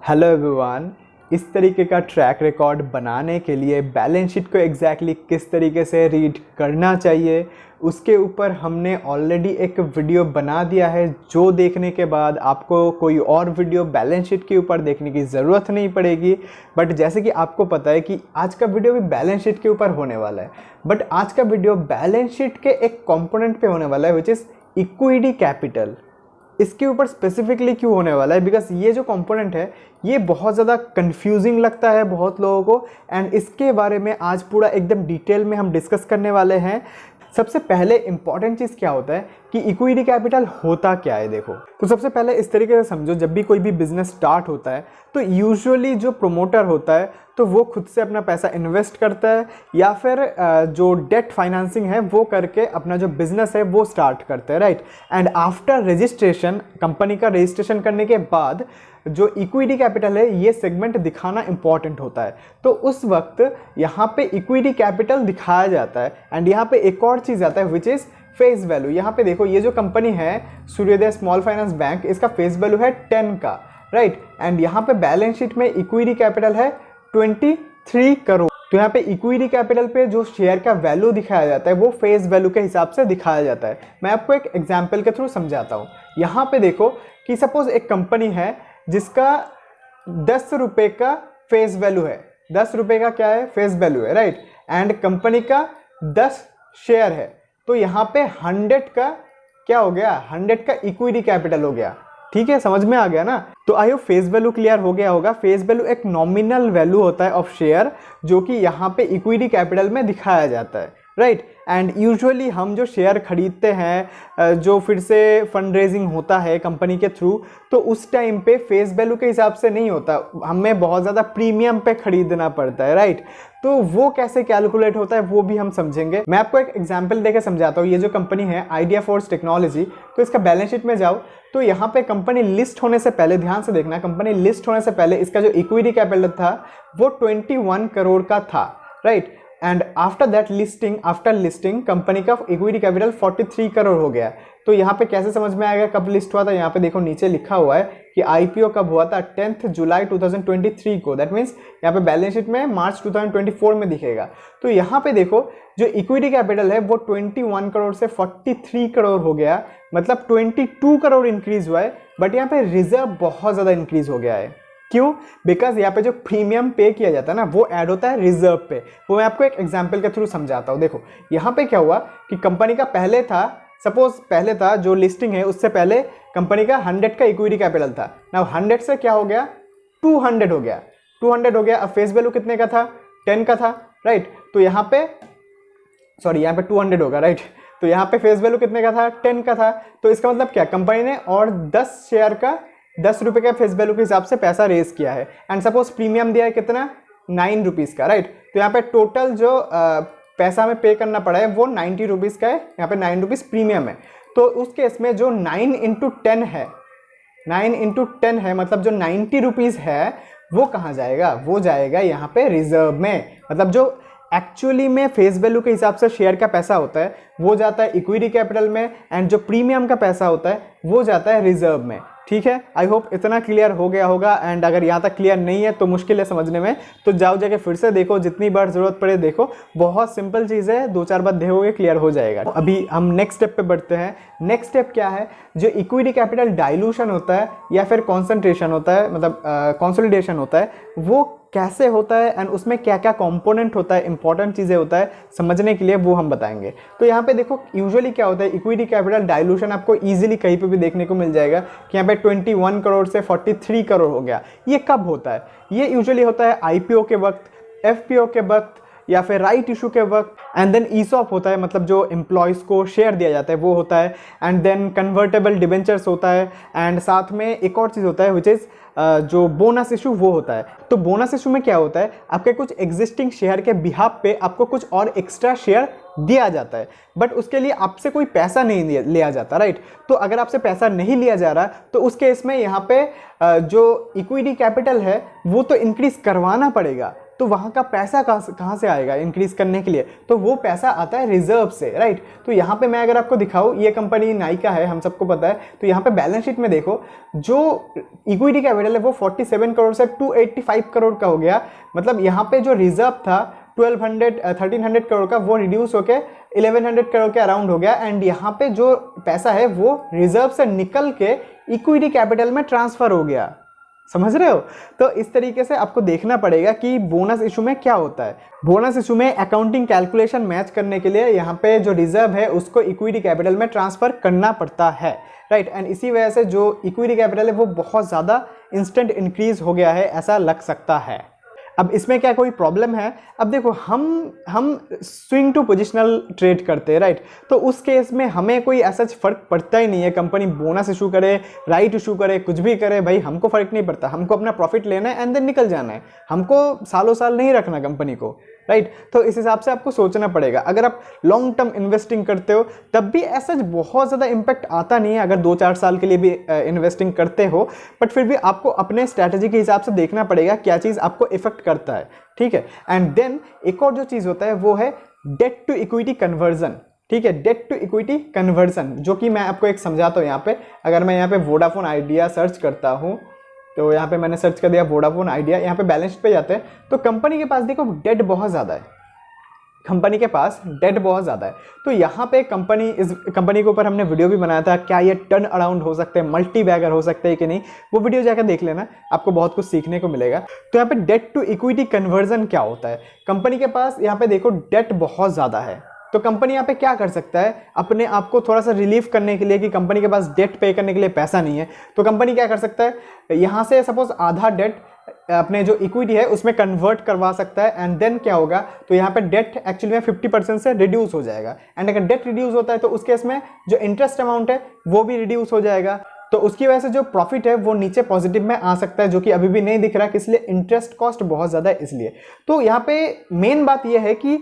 Hello everyone. इस तरीके का ट्रैक रिकॉर्ड बनाने के लिए बैलेंस शीट को एग्जैक्टली किस तरीके से रीड करना चाहिए उसके ऊपर हमने ऑलरेडी एक वीडियो बना दिया है, जो देखने के बाद आपको कोई और वीडियो बैलेंस शीट के ऊपर देखने की ज़रूरत नहीं पड़ेगी। बट जैसे कि आपको पता है कि आज का वीडियो भी बैलेंस शीट के ऊपर होने वाला है, बट आज का वीडियो बैलेंस शीट के एक कंपोनेंट पे होने वाला है विच इज़ इक्विटी कैपिटल। इसके ऊपर स्पेसिफिकली क्यों होने वाला है, बिकॉज ये जो कंपोनेंट है ये बहुत ज़्यादा कंफ्यूजिंग लगता है बहुत लोगों को, एंड इसके बारे में आज पूरा एकदम डिटेल में हम डिस्कस करने वाले हैं। सबसे पहले इंपॉर्टेंट चीज़ क्या होता है कि इक्विटी कैपिटल होता क्या है। देखो, तो सबसे पहले इस तरीके से समझो, जब भी कोई भी बिजनेस स्टार्ट होता है तो यूजुअली जो प्रोमोटर होता है तो वो खुद से अपना पैसा इन्वेस्ट करता है या फिर जो डेट फाइनेंसिंग है वो करके अपना जो बिजनेस है वो स्टार्ट करते हैं, right. And after registration, company का रजिस्ट्रेशन करने के बाद जो इक्विटी कैपिटल है ये सेगमेंट दिखाना इंपॉर्टेंट होता है। तो उस वक्त यहाँ पे इक्विटी कैपिटल दिखाया जाता है। एंड यहाँ पे एक और चीज़ आता है विच इज़ फेस वैल्यू। यहाँ पे देखो, ये जो कंपनी है सूर्योदय स्मॉल फाइनेंस बैंक, इसका फेस वैल्यू है 10 का, राइट। एंड यहाँ पे बैलेंस शीट में इक्विटी कैपिटल है 23 करोड़। तो यहाँ पे इक्विटी कैपिटल पे जो शेयर का वैल्यू दिखाया जाता है वो फेस वैल्यू के हिसाब से दिखाया जाता है। मैं आपको एक एग्जाम्पल के थ्रू समझाता हूँ। यहाँ पे देखो कि सपोज एक कंपनी है जिसका 10 रुपये का फेस वैल्यू है, 10 रुपये का क्या है, फेस वैल्यू है, राइट। एंड कंपनी का 10 शेयर है, तो यहाँ पे 100 का क्या हो गया, 100 का इक्विटी कैपिटल हो गया। ठीक है, समझ में आ गया ना। तो I hope face value clear हो गया होगा। फेस वैल्यू एक नॉमिनल वैल्यू होता है ऑफ शेयर, जो कि यहाँ पे इक्विटी कैपिटल में दिखाया जाता है, राइट। एंड यूजुअली हम जो शेयर खरीदते हैं, जो फिर से फंड रेजिंग होता है कंपनी के थ्रू, तो उस टाइम पे फेस वैल्यू के हिसाब से नहीं होता, हमें बहुत ज़्यादा प्रीमियम पे खरीदना पड़ता है, राइट। तो वो कैसे कैलकुलेट होता है वो भी हम समझेंगे। मैं आपको एक एग्जांपल देके समझाता हूँ। ये जो कंपनी है आइडिया फोर्स टेक्नोलॉजी, तो इसका बैलेंस शीट में जाओ तो यहाँ पे कंपनी लिस्ट होने से पहले, ध्यान से देखना, कंपनी लिस्ट होने से पहले इसका जो इक्विटी कैपिटल था वो 21 करोड़ का था, right. And after that listing, after listing company का इक्विटी कैपिटल 43 करोड़ हो गया। तो यहाँ पे कैसे समझ में आएगा कब लिस्ट हुआ था, यहाँ पे देखो नीचे लिखा हुआ है कि आईपीओ कब हुआ था, 10 जुलाई 2023 को। दैट मीन्स यहाँ पे बैलेंस शीट में मार्च 2024 में दिखेगा। तो यहाँ पे देखो जो इक्विटी कैपिटल है वो 21 करोड़ से 43 करोड़ हो गया, मतलब 22 करोड़ इंक्रीज हुआ है। बट यहाँ पे रिजर्व बहुत ज़्यादा इंक्रीज हो गया है। क्यों? बिकॉज यहाँ पे जो प्रीमियम पे किया जाता है ना वो ऐड होता है रिजर्व पे। वो मैं आपको एक एग्जांपल के थ्रू समझाता हूँ। देखो यहाँ पे क्या हुआ कि कंपनी का पहले था, सपोज पहले था जो लिस्टिंग है उससे पहले कंपनी का 100 का इक्विटी कैपिटल था। नाउ 100 से क्या हो गया, 200 हो गया, 200 हो गया। अब फेस वैल्यू कितने का था, 10 का था, राइट। तो यहाँ पे सॉरी, यहाँ पे 200 होगा, राइट। तो यहाँ पे फेस वैल्यू कितने का था, 10 का था। तो इसका मतलब क्या, कंपनी ने और 10 शेयर का 10 रुपये का फेस वैल्यू के हिसाब से पैसा रेज किया है। एंड सपोज प्रीमियम दिया है कितना, 9 रुपीज़ का, राइट। तो यहाँ पे टोटल जो पैसा हमें पे करना पड़ा है वो 90 रुपीज़ का है। यहाँ पे 9 रुपीज़ प्रीमियम है। तो उस केस में जो 9 इंटू 10 है, 9 इंटू 10 है, मतलब जो 90 रुपीज़ है वो कहाँ जाएगा, वो जाएगा यहाँ पे रिजर्व में। मतलब जो एक्चुअली में फेस वैल्यू के हिसाब से शेयर का पैसा होता है वो जाता है इक्विटी कैपिटल में, एंड जो प्रीमियम का पैसा होता है वो जाता है रिजर्व में। ठीक है, आई होप इतना क्लियर हो गया होगा। एंड अगर यहाँ तक क्लियर नहीं है तो मुश्किल है समझने में, तो जाओ जाके फिर से देखो, जितनी बार जरूरत पड़े देखो। बहुत सिंपल चीज़ है, 2-4 बार देखोगे क्लियर हो जाएगा। अभी हम नेक्स्ट स्टेप पे बढ़ते हैं। नेक्स्ट स्टेप क्या है, जो इक्विटी कैपिटल डाइल्यूशन होता है या फिर कॉन्सेंट्रेशन होता है, मतलब कंसोलिडेशन होता है, वो कैसे होता है एंड उसमें क्या क्या कंपोनेंट होता है, इंपॉर्टेंट चीज़ें होता है समझने के लिए, वो हम बताएंगे। तो यहाँ पे देखो यूजुअली क्या होता है, इक्विटी कैपिटल डाइल्यूशन आपको इजीली कहीं पे भी देखने को मिल जाएगा कि यहाँ पे 21 करोड़ से 43 करोड़ हो गया। ये कब होता है, ये यूजुअली होता है आईपीओ के वक्त, एफपीओ के वक्त, या फिर राइट इशू के वक्त। एंड देन ईसॉप होता है, मतलब जो एम्प्लॉयज़ को शेयर दिया जाता है वो होता है। एंड देन कन्वर्टेबल डिबेंचर्स होता है। एंड साथ में एक और चीज़ होता है विच इज़ जो बोनस इशू, वो होता है। तो बोनस इशू में क्या होता है, आपके कुछ एग्जिस्टिंग शेयर के बिहाफ पे आपको कुछ और एक्स्ट्रा शेयर दिया जाता है, बट उसके लिए आपसे कोई पैसा नहीं लिया जाता, राइट। तो अगर आपसे पैसा नहीं लिया जा रहा तो उस केस में यहाँ पे जो इक्विटी कैपिटल है वो तो इंक्रीज करवाना पड़ेगा, तो वहाँ का पैसा कहाँ से आएगा इंक्रीज करने के लिए? तो वो पैसा आता है रिजर्व से, राइट। तो यहाँ पे मैं अगर आपको दिखाऊँ, ये कंपनी नाइका है, हम सबको पता है। तो यहाँ पे बैलेंस शीट में देखो, जो इक्विटी कैपिटल है वो 47 करोड़ से 285 करोड़ का हो गया। मतलब यहाँ पे जो रिजर्व था 1300 करोड़ का, वो रिड्यूस होके 1100 करोड़ के अराउंड हो गया। एंड यहाँ पे जो पैसा है वो रिजर्व से निकल के इक्विटी कैपिटल में ट्रांसफर हो गया। समझ रहे हो? तो इस तरीके से आपको देखना पड़ेगा कि बोनस इशू में क्या होता है। बोनस इशू में अकाउंटिंग कैलकुलेशन मैच करने के लिए यहाँ पे जो रिजर्व है उसको इक्विटी कैपिटल में ट्रांसफर करना पड़ता है, राइट। एंड इसी वजह से जो इक्विटी कैपिटल है वो बहुत ज़्यादा इंस्टेंट इंक्रीज हो गया है, ऐसा लग सकता है। अब इसमें क्या कोई प्रॉब्लम है? अब देखो, हम स्विंग टू पोजिशनल ट्रेड करते हैं, राइट। तो उस केस में हमें कोई ऐसा फर्क पड़ता ही नहीं है, कंपनी बोनस इशू करे, राइट इशू करे, कुछ भी करे, भाई हमको फर्क नहीं पड़ता। हमको अपना प्रॉफिट लेना है एंड देन निकल जाना है। हमको सालों साल नहीं रखना कंपनी को, राइट। तो इस हिसाब से आपको सोचना पड़ेगा। अगर आप लॉन्ग टर्म इन्वेस्टिंग करते हो तब भी ऐसा बहुत ज़्यादा इम्पैक्ट आता नहीं है, अगर 2-4 साल के लिए भी इन्वेस्टिंग करते हो। बट फिर भी आपको अपने स्ट्रैटेजी के हिसाब से देखना पड़ेगा क्या चीज़ आपको इफेक्ट करता है, ठीक है। एंड देन एक और जो चीज़ होता है वो है डेट टू इक्विटी कन्वर्जन, ठीक है। डेट टू इक्विटी कन्वर्जन, जो कि मैं आपको एक समझाता हूँ यहाँ पे। अगर मैं यहाँ पे वोडाफोन आइडिया सर्च करता हूँ, तो यहाँ पे मैंने सर्च कर दिया वोडाफोन आइडिया, यहाँ पे बैलेंस शीट पे जाते हैं तो कंपनी के पास देखो डेट बहुत ज़्यादा है, कंपनी के पास डेट बहुत ज़्यादा है। तो यहाँ पे इस कंपनी के ऊपर हमने वीडियो भी बनाया था, क्या ये टर्न अराउंड हो सकते हैं, मल्टी बैगर हो सकते हैं कि नहीं, वो वीडियो जाकर देख लेना, आपको बहुत कुछ सीखने को मिलेगा। तो यहाँ पे डेट टू इक्विटी कन्वर्जन क्या होता है? कंपनी के पास यहाँ पे देखो डेट बहुत ज़्यादा है, तो कंपनी यहाँ पे क्या कर सकता है अपने आप को थोड़ा सा रिलीफ करने के लिए कि कंपनी के पास डेट पे करने के लिए पैसा नहीं है, तो कंपनी क्या कर सकता है, यहाँ से सपोज आधा डेट अपने जो इक्विटी है उसमें कन्वर्ट करवा सकता है। एंड देन क्या होगा, तो यहाँ पे डेट एक्चुअली में 50% से रिड्यूस हो जाएगा। एंड अगर डेट रिड्यूस होता है तो उस केस में जो इंटरेस्ट अमाउंट है वो भी रिड्यूस हो जाएगा। तो उसकी वजह से जो प्रॉफिट है वो नीचे पॉजिटिव में आ सकता है, जो कि अभी भी नहीं दिख रहा है, इसलिए इंटरेस्ट कॉस्ट बहुत ज़्यादा है इसलिए। तो यहाँ पे मेन बात यह है कि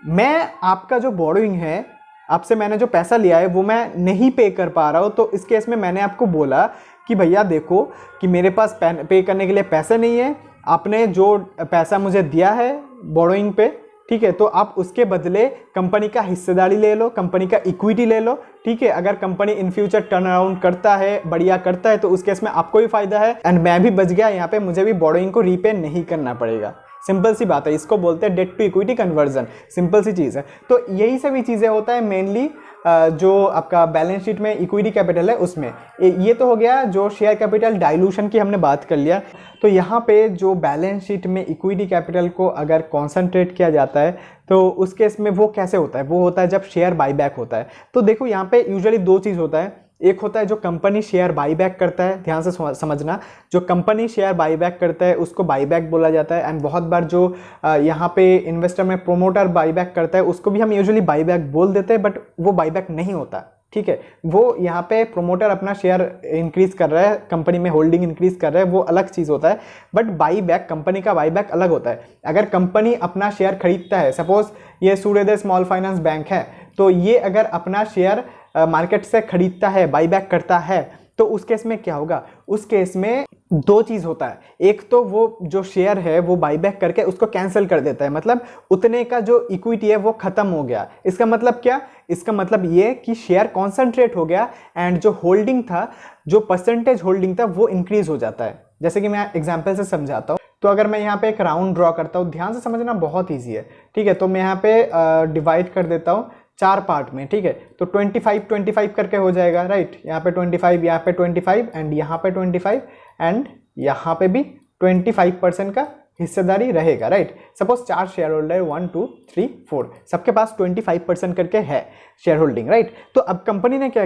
मैं आपका जो बोरोइंग है, आपसे मैंने जो पैसा लिया है वो मैं नहीं पे कर पा रहा हूँ, तो इस केस में मैंने आपको बोला कि भैया देखो कि मेरे पास पे करने के लिए पैसे नहीं है, आपने जो पैसा मुझे दिया है बोरोइंग पे, ठीक है, तो आप उसके बदले कंपनी का हिस्सेदारी ले लो, कंपनी का इक्विटी ले लो, ठीक है। अगर company in future turn around करता है, बढ़िया करता है, तो उस केस में आपको भी फायदा है एंड मैं भी बच गया, यहाँ पे मुझे भी बोरोइंग को रीपे नहीं करना पड़ेगा। सिंपल सी बात है, इसको बोलते हैं debt to equity conversion, simple सी चीज़ है। तो यही सभी चीज़ें होता है मेनली जो आपका बैलेंस शीट में इक्विटी कैपिटल है उसमें। ये तो हो गया जो शेयर कैपिटल डाइल्यूशन की हमने बात कर लिया। तो यहाँ पे जो बैलेंस शीट में इक्विटी कैपिटल को अगर कॉन्सेंट्रेट किया जाता है तो उस केस में वो कैसे होता है, वो होता है जब शेयर बाईबैक होता है। तो देखो यहाँ पे यूजुअली 2 चीज़ होता है, एक होता है जो कंपनी शेयर बाईबैक करता है, ध्यान से समझना, जो कंपनी शेयर बाईबैक करता है उसको बाईबैक बोला जाता है। एंड बहुत बार जो यहाँ पे इन्वेस्टर में प्रोमोटर बाईबैक करता है उसको भी हम यूजुअली बाईबैक बोल देते हैं, बट वो बाईबैक नहीं होता, ठीक है। वो यहाँ पे प्रोमोटर अपना शेयर इंक्रीज कर रहा है, कंपनी में होल्डिंग इंक्रीज कर रहा है, वो अलग चीज़ होता है। बट बाईबैक, कंपनी का बाईबैक अलग होता है। अगर कंपनी अपना शेयर खरीदता है, सपोज ये सूर्योदय स्मॉल फाइनेंस बैंक है, तो ये अगर अपना शेयर मार्केट से खरीदता है, बाईबैक करता है, तो उस केस में क्या होगा, उस केस में 2 चीज़ होता है। एक तो वो जो शेयर है वो बाईबैक करके उसको कैंसिल कर देता है, मतलब उतने का जो इक्विटी है वो खत्म हो गया। इसका मतलब क्या, इसका मतलब ये कि शेयर कॉन्सेंट्रेट हो गया एंड जो होल्डिंग था, जो परसेंटेज होल्डिंग था वो इंक्रीज हो जाता है। जैसे कि मैं एग्जाम्पल से समझाता हूँ। तो अगर मैं यहाँ पे एक राउंड ड्रॉ करता हूँ, ध्यान से समझना, बहुत ईजी है, ठीक है। तो मैं यहाँ पे डिवाइड कर देता हूँ 4 पार्ट में, ठीक है। तो 25 करके हो जाएगा, राइट। यहाँ पे 25, यहाँ पे 25 एंड यहाँ पे 25 एंड यहाँ पे भी 25% का हिस्सेदारी रहेगा, राइट। सपोज 4 शेयर होल्डर 1 2 3 4 सबके पास 25% करके है शेयर होल्डिंग, राइट। तो अब कंपनी ने क्या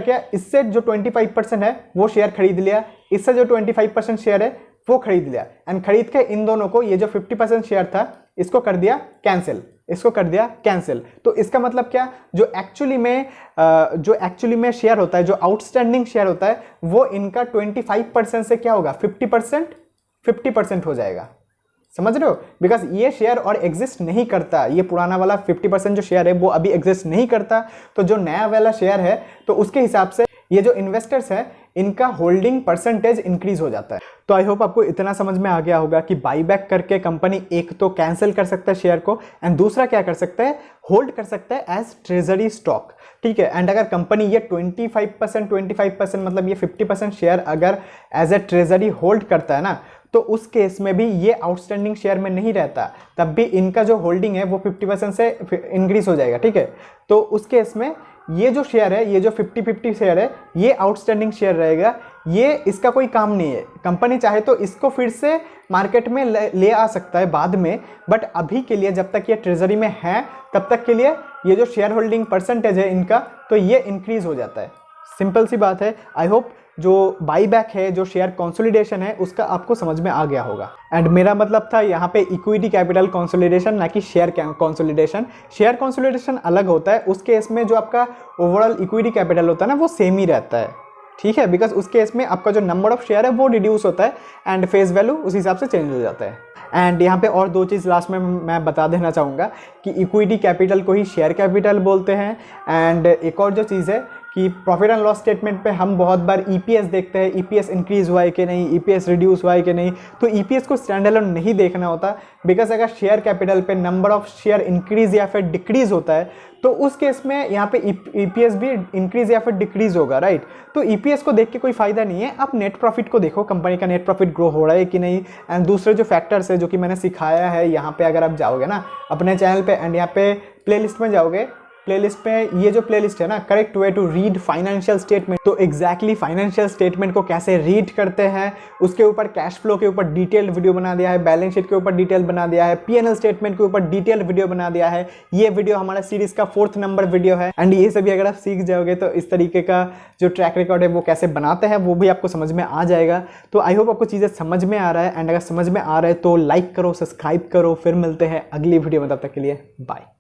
किया, इससे जो 25% है वो शेयर खरीद लिया, इससे जो 25% शेयर है वो खरीद लिया एंड खरीद के इन दोनों को, ये जो 50% शेयर था इसको कर दिया कैंसिल, तो इसका मतलब क्या, जो एक्चुअली में शेयर होता है, जो आउटस्टैंडिंग शेयर होता है, वो इनका 25% से क्या होगा, 50% हो जाएगा। समझ रहे हो, बिकॉज ये शेयर और एग्जिस्ट नहीं करता, ये पुराना वाला 50% जो शेयर है वो अभी एग्जिस्ट नहीं करता। तो जो नया वाला शेयर है, तो उसके हिसाब से ये जो इन्वेस्टर्स है इनका होल्डिंग परसेंटेज इंक्रीज हो जाता है। तो आई होप आपको इतना समझ में आ गया होगा कि बाईबैक करके कंपनी एक तो कैंसिल कर सकता है शेयर को, एंड दूसरा क्या कर सकता है, होल्ड कर सकता है एज ट्रेजरी स्टॉक। ठीक है, एंड अगर कंपनी ये 25% मतलब ये 50% शेयर अगर एज ए ट्रेजरी होल्ड करता है ना, तो उस केस में भी ये आउटस्टैंडिंग शेयर में नहीं रहता, तब भी इनका जो होल्डिंग है वो 50% से इंक्रीज हो जाएगा। ठीक है, तो उस केस में ये जो शेयर है, ये जो 50-50 शेयर है, ये आउटस्टैंडिंग शेयर रहेगा, ये इसका कोई काम नहीं है। कंपनी चाहे तो इसको फिर से मार्केट में ले आ सकता है बाद में, बट अभी के लिए जब तक ये ट्रेजरी में है तब तक के लिए ये जो शेयर होल्डिंग परसेंटेज है इनका, तो ये इंक्रीज हो जाता है। सिंपल सी बात है। आई होप जो बाईबैक है, जो शेयर कंसोलिडेशन है, उसका आपको समझ में आ गया होगा। एंड मेरा मतलब था यहाँ पे इक्विटी कैपिटल कंसोलिडेशन, ना कि शेयर कंसोलिडेशन। शेयर कंसोलिडेशन अलग होता है, उस केस में जो आपका ओवरऑल इक्विटी कैपिटल होता है ना, वो सेम ही रहता है। ठीक है, बिकॉज उस केस में आपका जो नंबर ऑफ शेयर है वो रिड्यूस होता है एंड फेस वैल्यू उस हिसाब से चेंज हो जाता है। एंड यहाँ पे और दो चीज़ लास्ट में मैं बता देना चाहूँगा कि इक्विटी कैपिटल को ही शेयर कैपिटल बोलते हैं। एंड एक और जो चीज़ है कि प्रॉफिट एंड लॉस स्टेटमेंट पे हम बहुत बार ईपीएस देखते हैं, ईपीएस इंक्रीज हुआ है कि नहीं, ईपीएस रिड्यूस हुआ है कि नहीं। तो ईपीएस को स्टैंड अलोन नहीं देखना होता, बिकॉज अगर शेयर कैपिटल पे नंबर ऑफ शेयर इंक्रीज या फिर डिक्रीज होता है तो उस केस में यहाँ पे ईपीएस भी इंक्रीज या फिर डिक्रीज होगा, राइट। तो ईपीएस को देख के कोई फायदा नहीं है, आप नेट प्रॉफिट को देखो, कंपनी का नेट प्रॉफिट ग्रो हो रहा है कि नहीं। एंड दूसरे जो फैक्टर्स है जो कि मैंने सिखाया है यहाँ पे, अगर आप जाओगे ना अपने चैनल पे एंड यहाँ पे प्लेलिस्ट में जाओगे, प्लेलिस्ट पे ये जो प्लेलिस्ट है ना, correct way to read financial statement, तो एग्जैक्टली फाइनेंशियल स्टेटमेंट को कैसे रीड करते हैं उसके ऊपर, कैश फ्लो के ऊपर डिटेल्ड वीडियो बना दिया है, बैलेंस शीट के ऊपर डिटेल बना दिया है, पीएनएल स्टेटमेंट के ऊपर डिटेल्ड वीडियो बना दिया है। ये वीडियो हमारा सीरीज का 4th नंबर वीडियो है। एंड ये सभी अगर आप सीख जाओगे तो इस तरीके का जो ट्रैक रिकॉर्ड है वो कैसे बनाते हैं वो भी आपको समझ में आ जाएगा। तो आई होप आपको चीज़ें समझ में आ रहा है, एंड अगर समझ में आ रहा है तो लाइक करो, सब्सक्राइब करो। फिर मिलते हैं अगली वीडियो में, तब तक के लिए बाय।